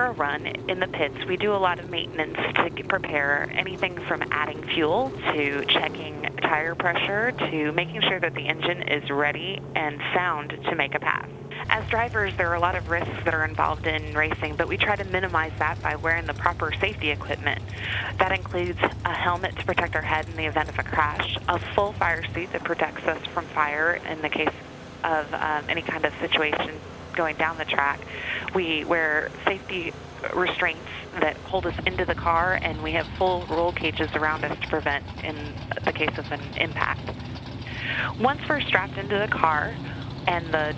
a run in the pits, we do a lot of maintenance to prepare anything from adding fuel to checking tire pressure to making sure that the engine is ready and sound to make a pass. As drivers, there are a lot of risks that are involved in racing, but we try to minimize that by wearing the proper safety equipment. That includes a helmet to protect our head in the event of a crash, a full fire suit that protects us from fire in the case of any kind of situation going down the track. We wear safety restraints that hold us into the car, and we have full roll cages around us to prevent in the case of an impact. Once we're strapped into the car and the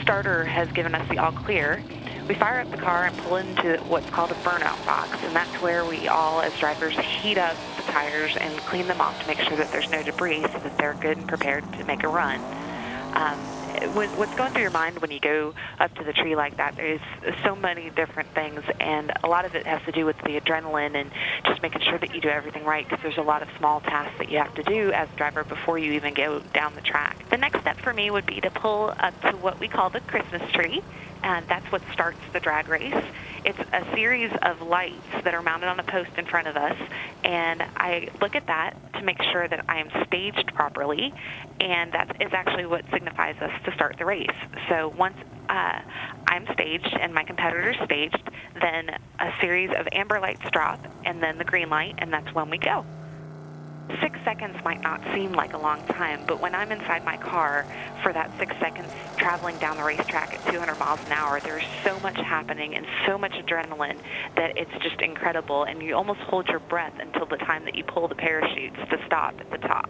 starter has given us the all clear, we fire up the car and pull into what's called a burnout box, and that's where we all, as drivers, heat up the tires and clean them off to make sure that there's no debris so that they're good and prepared to make a run. What's going through your mind when you go up to the tree like that? There's so many different things, and a lot of it has to do with the adrenaline and just making sure that you do everything right, because there's a lot of small tasks that you have to do as a driver before you even go down the track. The next step for me would be to pull up to what we call the Christmas tree, and that's what starts the drag race. It's a series of lights that are mounted on a post in front of us, and I look at that to make sure that I am staged properly, and that is actually what signifies us to start the race. So once I'm staged and my competitor's staged, then a series of amber lights drop, and then the green light, and that's when we go. 6 seconds might not seem like a long time, but when I'm inside my car for that 6 seconds traveling down the racetrack at 200 miles an hour, there's so much happening and so much adrenaline that it's just incredible, and you almost hold your breath until the time that you pull the parachutes to stop at the top.